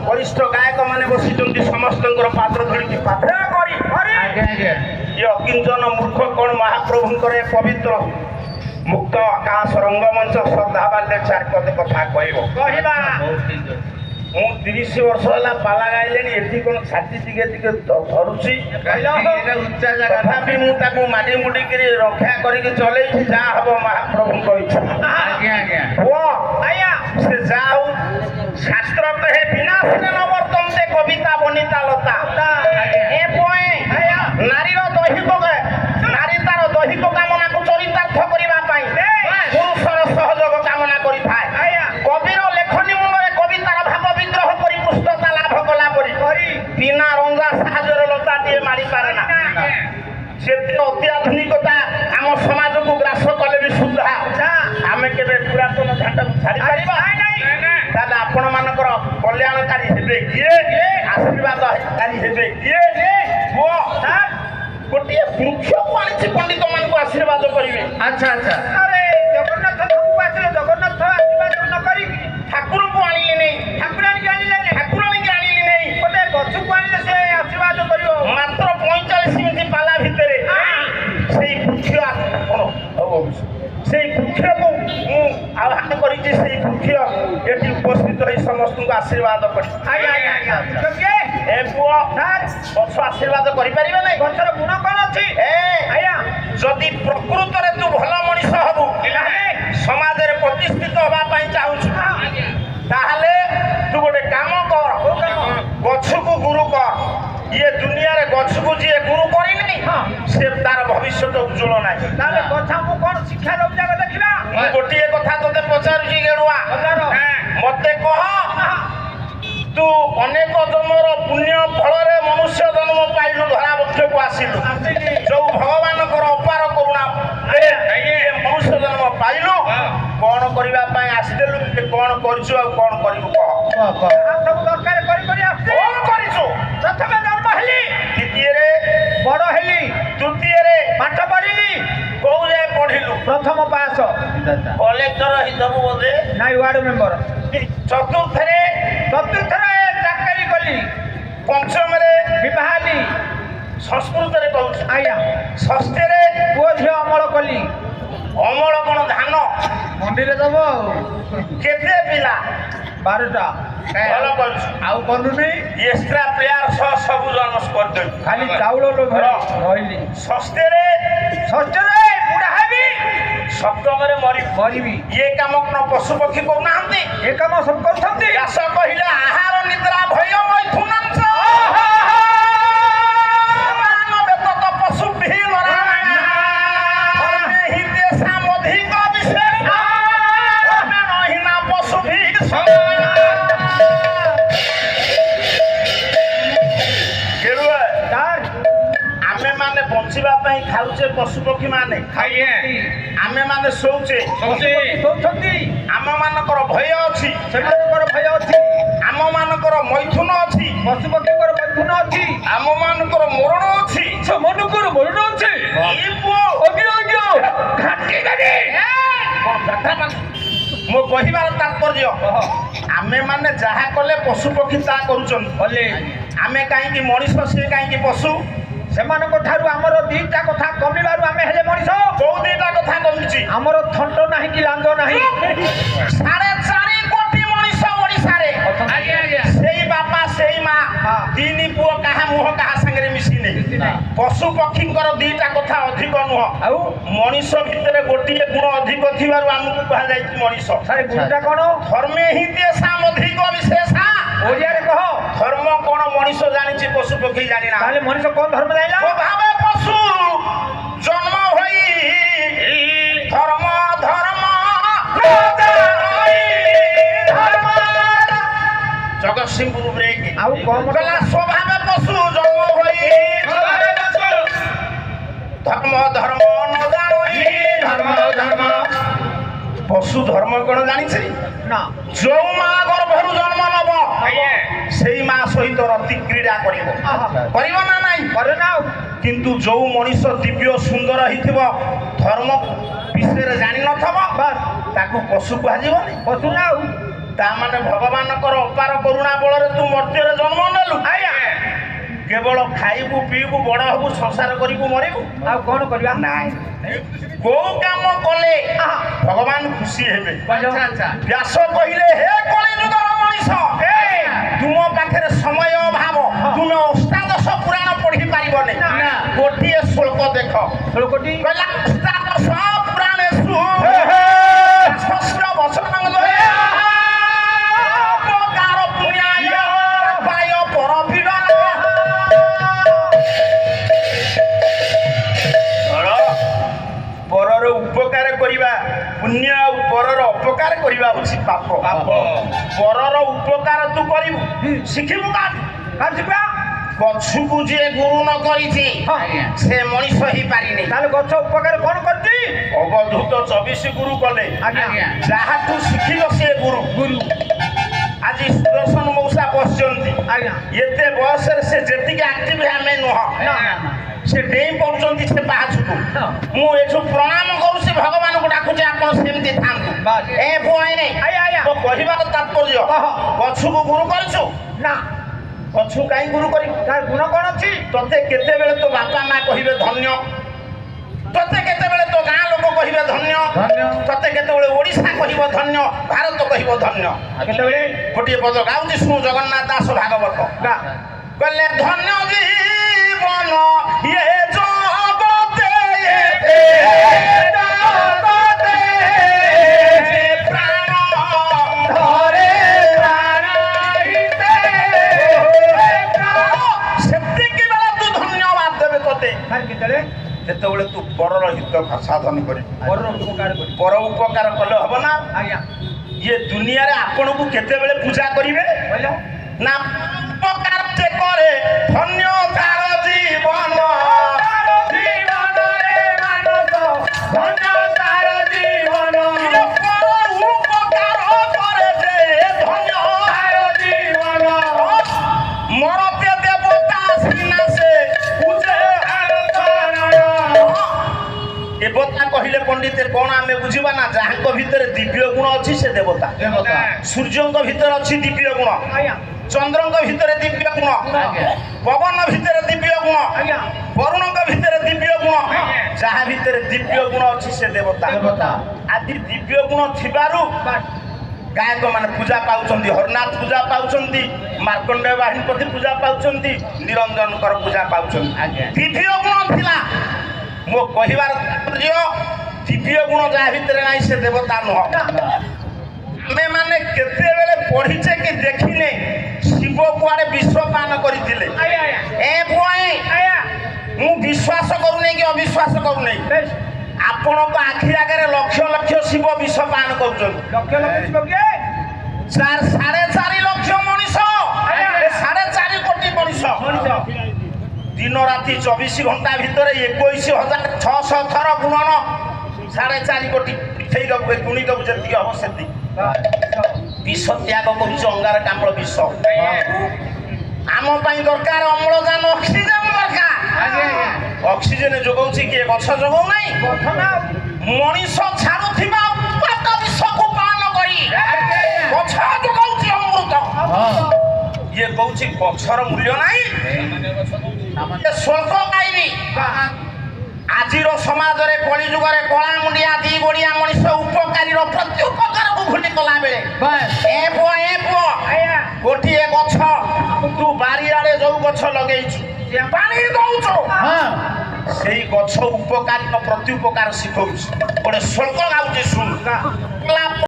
वरिष्ठ गायक माने बसिचंती समस्तଙ୍କର पात्र धरिକି पात्र କରି आज्ञा आज्ञा ये अकिंचन मूर्ख कौन महाप्रभुंकर ए पवित्र मुक्त आकाश रंगमंच श्रद्धा बाल्य चार पद कथा कहबो कहबा बहुत ठीक है मु 30 वर्ष होला पाला गाइलेनी एठी कोन छाती टिके टिके धरुची कहलो एटा उच्चा जगह तथापि मु ताकू माडी मुडी करी रक्षा करी के चले जा हबो महाप्रभु को इच्छा आज्ञा आज्ञा वो आया से जाऊ शास्त्र कहे विनाश न वर्तन्ते कविता बनिता लता ए पोए आया नारी रो दैहिक नारी तार दैहिक कामना को चरितार्थ करिबा पाई पुरुषर सहयोग कामना करि थाए आया कविर लेखनी मूलरे कवितार भाव विग्रह करी पुस्तकता लाभ कला परी बिना रंगा साहाয্যरे लता दिए मारी पारे ना सेते अत्याधुनिकता आम समाज को ग्रास कले भी सुधा आमे केबे पुरातन घाट छाड़ी परिबा दादा आपण मानकर कल्याणकारी हेबे किए आशीर्वाद कारी हेबे किए वो गोटे वृक्ष को आनी पंडित मान को आशीर्वाद करिवे अच्छा अच्छा अरे जगन्नाथ को आसीले जगन्नाथ आशीर्वाद न करी ठाकुर को आनिले नै ठाकुरानी के आनिले नै ठाकुरानी के आनिले नै गोटे गछ को आनिले से आशीर्वाद करियो मात्र 45 मिनिट पाला भितरे सेई वृक्ष कोन सेई वृक्ष को आह्वान करिछि सेई वृक्ष एटी उपस्थित रही समस्त को आशीर्वाद करी आया आया के ए पुओ सर गछ आशीर्वाद करि परिबे नै गछर गुण कोन अछि ए आया जदि प्रकृत रे तू भला मनिष हबु समाज रे प्रतिष्ठित होबा पई चाहूछु ताहले तू गोटे काम कर गछ को गुरु कर ये दुनिया रे गछ को जे गुरु करी नै से तार भविष्य तो उज्जवल नै ताले कथा मु कोन शिक्षा दउ जाग देखिला मु गोटिए कथा तते पचारुची गेडुआ मते कह तू अनेक जन्मर पुण्य फल रे मनुष्य जन्म पाइलु धरा वृक्ष को आसिलु जो भगवान कर अपार करुणा मनुष्य जन्म पाइलु कौन करबा पई आसिदेलु कौन करछु आ कौन करिबु कह सब दरकार करि करि आसे कौन करिछु प्रथमे जन्म हेली द्वितीय रे बड़ हेली तृतीय रे पाठ पढिली कोउ रे पढिलु प्रथम पास कलेक्टर हितबु बोले नाइ वार्ड मेंबर चतुर्थ रे चाकरी कली पंचम रे विवाहली संस्कृत रे कहू आया षष्ठ रे पुओ झियो अमल कली अमल कोन धान मंडी रे दबो केते पिला 12टा भल करछु आउ करू नै एक्स्ट्रा प्लेयर सब जन्म कर दे खाली चाउल लो रहिली षष्ठ रे बुढ़ा हेबी सप्तम रे मरिबी ये काम कोन पशु पक्षी को नाहंती ए काम सब करथंती व्यास कहिला आहार निद्रा भय मैथुनंच पशु भी पशु भी आमे माने बंचिबा पई खाउचे पशु पक्षी माने खाइए आमे माने सोउचे सोउछंती आम मानकर भय अछि सेमानकर भय अछि आम मानकर मैथुन अछि पशु पक्षीकर मैथुन अछि आम मानकर मरण अछि सेमानकर मरण अछि ई पुओ अगियो घाटी गडी मो कहिबार तात्पर्य आमे माने जहा कले पशु पक्षी ता करूछन बोले आमे काई की मनुष्य से काई की पशु सेमानक ठारू हमर दीटा कथा कमिबारु आमे हेले मनिष को दीटा कथा कमिछि हमर थंट नाही कि लांग नाही 4.5 कोटी मनिष ओडिसा रे आगे आगे सेई बापा सेई मां तीनी पुओ कहा मुह कहा संगे मिसी नै पशु पक्षी कर दीटा कथा अधिक नुह आ मनिष भितरे गोटिए गुण अधिक थिबारु हमकु कहा जाई मनिष सारे गुणटा कोन धर्मे हि ते साम अधिक विशेषा ओडिया रे कह धर्म कोन मनिष जानिछि पशु पक्षी जानि ना ताले मनिष कोन धर्म जाइला ओ भावे पशु जन्म होई धर्म जगतसिंहपुर रे आउ कोन गला स्वभाव पशु जन्म होई धर्म न जानी धर्म पशु धर्म कोन जानि छै ना जो मां गर्भरु जन्म नब सेई मां सहित रति क्रीड़ा करिवो करिवो ना नाही करे ना किंतु जो मनुष्य दिव्य सुंदर हिथिबो धर्म विषय रे जानि नथबो बस ताकू पशु कहा जीवनी पशु ना ता माने भगवान कर अपार करुणा बल रे तू ମର୍ତ୍ତ୍ୟରେ ଜନ୍ମ ନେଲୁ ଆଜ୍ଞା କେବଳ ଖାଇବୁ ପିଇବୁ ବଡ଼ ହବୁ ସଂସାର କରିବୁ ମରିବୁ ଆଉ କ'ଣ କରିବା ନାଇଁ କୋଉ କାମ କଲେ ଭଗବାନ ଖୁସି ହେବେ ଆଚ୍ଛା ଆଚ୍ଛା ବ୍ୟାସ କହିଲେ ହେ କଳିଯୁଗର ମଣିଷ ତୁମ ପାଖରେ ସମୟ ଅଭାବ ତୁମେ ଅଷ୍ଟାଦଶ ପୁରାଣ ପଢି ପାରିବନି ନା। ଗୋଟିଏ ଶ୍ଲୋକ ଦେଖ ଶ୍ଳୋକଟି କହିଲା ଅଷ୍ଟାଦଶ ପୁରାଣେଷୁ ଷଷ୍ଠ ବଚନଂ ଉପକାର ପୁଣ୍ୟାୟ ପାୟ ପରପୀଡ଼ନ ପରର ଉପକାର କରିବା ପୁଣ୍ୟ ଆଉ ପରର ଅପକାର କରିବା ହେଉଛି ପାପ ପରର ଉପକାର ତୁ କରିବୁ ଶିଖିବୁ ଯିବା ଗଛକୁ ଯିଏ ଗୁରୁ ନ କରିଛି ଆଜ୍ଞା ସେ ମଣିଷ ହେଇପାରିନି ତାହେଲେ ଗଛ ଉପକାର କ'ଣ କରିଛି ଅବଧୂତ 24 ଗୁରୁ କଲେ ଆଜ୍ଞା ଆଜ୍ଞା ଯାହାଠୁ ଶିଖିବ ସେ ଗୁରୁ ଗୁରୁ ଆଜି ସୁଦର୍ଶନ ମଉସା ବସିଛନ୍ତି ଆଜ୍ଞା ଏତେ ବୟସରେ ସେ ଯେତିକି ଆକ୍ଟିଭ ଆମେ ନୁହଁ ନା ସେ ଡେଇଁ ପଡୁଛନ୍ତି ସେ ପାହାଚକୁ ମୁଁ ଏଠୁ ପ୍ରଣାମ କରୁଛି ଭଗବାନଙ୍କୁ ଡାକୁଛି ଆପଣ ସେମିତି ଥାନ୍ତୁ ବାସ୍। ଏ ପୁଅ ଆଇନେ ଆଜ୍ଞା ଆଜ୍ଞା ତ କହିବାର ତାତ୍ପର୍ଯ୍ୟ କହ। ଗଛକୁ ଗୁରୁ କରିଛୁ ନା ଗଛକୁ କାହିଁ ଗୁରୁ କରିବୁ ତାର ଗୁଣ କ'ଣ ଅଛି ତତେ କେତେବେଳେ ତୋ ବାପା ମା କହିବେ ଧନ୍ୟ ତତେ କେତେବେଳେ ତୋ ଗାଁ ଲୋକ କହିବେ ଧନ୍ୟ ଧନ୍ୟ ତତେ କେତେବେଳେ ଓଡ଼ିଶା କହିବ ଧନ୍ୟ ଭାରତ କହିବ ଧନ୍ୟ କେତେବେଳେ ଗୋଟିଏ ପଦ ଗାଉଛି ଶୁଣୁ ଜଗନ୍ନାଥ ଦାସ ଭାଗବତ ଗା କହିଲେ ଧନ୍ୟ ଜୀବନ ଇଏ ଜଗତେ ଜଗତେ ଯେ ପ୍ରାଣ ଧରେ ପ୍ରାଣିତେ ସେତିକି ବେଳେ ତୁ ଧନ୍ୟବାଦ ଦେବେ ତତେ ତାର କେତେବେଳେ ଯେତେବେଳେ ତୁ ପରର ହିତ ସାଧନ କରିବୁ ପରର ଉପକାର କରି ପର ଉପକାର କଲେ ହବ ନା ଆଜ୍ଞା ଇଏ ଦୁନିଆରେ ଆପଣଙ୍କୁ କେତେବେଳେ ପୂଜା କରିବେ କହିଲ ନା ଉପକାର ଯେ କରେ ଧନ୍ୟ ତାର ଜୀବନ ଜୀବନରେ ମାନସ ଧନ୍ୟ ତାର ଜୀବନ ଇଏ ପର ଉପକାର କରେ ଯେ ଧନ୍ୟ ତାର ଜୀବନ ମରତେ ଦେବତା ଶ୍ରୀନାଶେ ପୂଜେ ଦେବତା କହିଲେ ପଣ୍ଡିତ କଣ ଆମେ ବୁଝିବା ନା ଯାହାଙ୍କ ଭିତରେ ଦିବ୍ୟ ଗୁଣ ଅଛି ସେ ଦେବତା ଦେବତା ସୂର୍ଯ୍ୟଙ୍କ ଭିତରେ ଅଛି ଦିବ୍ୟ ଗୁଣ ଆଜ୍ଞା ଚନ୍ଦ୍ରଙ୍କ ଭିତରେ ଦିବ୍ୟ ଗୁଣ ଆଜ୍ଞା ପବନ ଭିତରେ ଦିବ୍ୟ ଗୁଣ ଆଜ୍ଞା ବରୁଣଙ୍କ ଭିତରେ ଦିବ୍ୟ ଗୁଣ ଯାହା ଭିତରେ ଦିବ୍ୟ ଗୁଣ ଅଛି ସେ ଦେବତା ଦେବତା ଆଜି ଦିବ୍ୟ ଗୁଣ ଥିବାରୁ ଗାୟକ ମାନେ ପୂଜା ପାଉଛନ୍ତି ହରନାଥ ପୂଜା ପାଉଛନ୍ତି ମାର୍କଣ୍ଡେୟ ବାହିନୀପତି ପୂଜା ପାଉଛନ୍ତି ନିରଞ୍ଜନଙ୍କର ପୂଜା ପାଉଛନ୍ତି ଆଜ୍ଞା ଦିବ୍ୟ ଗୁଣ ଥିଲା ମୋ କହିବାର ତାତ୍ପର୍ଯ୍ୟ ଦିବ୍ୟ ଗୁଣ ଯାହା ଭିତରେ ନାହିଁ ସେ ଦେବତା ନୁହଁ ଆମେ ମାନେ କେତେବେଳେ ପଢିଛେ କି ଦେଖିନେ ଶିବ କୁଆଡେ ବିଷ ପାନ କରିଥିଲେ ଆଜ୍ଞା ଏ ପୁଅ ଆଜ୍ଞା ମୁଁ ବିଶ୍ୱାସ କରୁନି କି ଅବିଶ୍ୱାସ କରୁନି ବେଶ ଆପଣଙ୍କ ଆଖି ଆଗରେ ଲକ୍ଷ ଲକ୍ଷ ଶିବ ବିଷ ପାନ କରୁଛନ୍ତି ଲକ୍ଷ ଲକ୍ଷ ଶିବ କିଏ 4.5 ଲକ୍ଷ ମଣିଷ ଆଜ୍ଞା। 4.5 କୋଟି ମଣିଷ ମଣିଷ ଦିନ ରାତି 24 ଘଣ୍ଟା ଭିତରେ 21,600 ଥର ଗୁଣନ 4.5 କୋଟି ସେଇ ଗୁଣିଦବୁ ଯେତିକି ହବ ସେତିକି ବିଷ ତ୍ୟାଗ କରୁଛି ଅଙ୍ଗାରକାମ୍ଳ ବିଷ ଆମ ପାଇଁ ଦରକାର ଅମ୍ଳଜାନ ଅକ୍ସିଜେନ ଦରକାର ଆଜ୍ଞା ଆଜ୍ଞା ଅକ୍ସିଜେନ ଯୋଗାଉଛି କିଏ ଗଛ ଯୋଗାଉ ନାହିଁ ଗଠନ ମଣିଷ ଛାଡୁଥିବା ଉତ୍ପାତ ବିଷକୁ ପାନ କରି ଗଛ ଯୋଗାଉଛି ଅମୃତ ହଁ ଇଏ କହୁଛି ଗଛର ମୂଲ୍ୟ ନାହିଁ ଏ ସ୍ୱଳ୍ପ ଗାଇବି ଆଜିର ସମାଜରେ କଳିଯୁଗରେ କଳା ମୁଣ୍ଡିଆ ଦି ଗୋଡିଆ ମଣିଷ ଉପକାରୀର ପ୍ରତି ଉପକାରକୁ ଭୁଲି ଗଲା ବେଳେ ବାସ୍ ଏ ପୁଅ ଆଜ୍ଞା ଗୋଟିଏ ଗଛ ତୁ ବାରିଆଡେ ଯୋଉ ଗଛ ଲଗେଇଛୁ ପାଣି ଦଉଛୁ ହଁ ସେଇ ଗଛ ଉପକାରୀର ପ୍ରତି ଉପକାର ଶିଖଉଛି ଗୋଟେ ଶ୍ଲୋକ ଗାଉଛି ଶୁଣୁ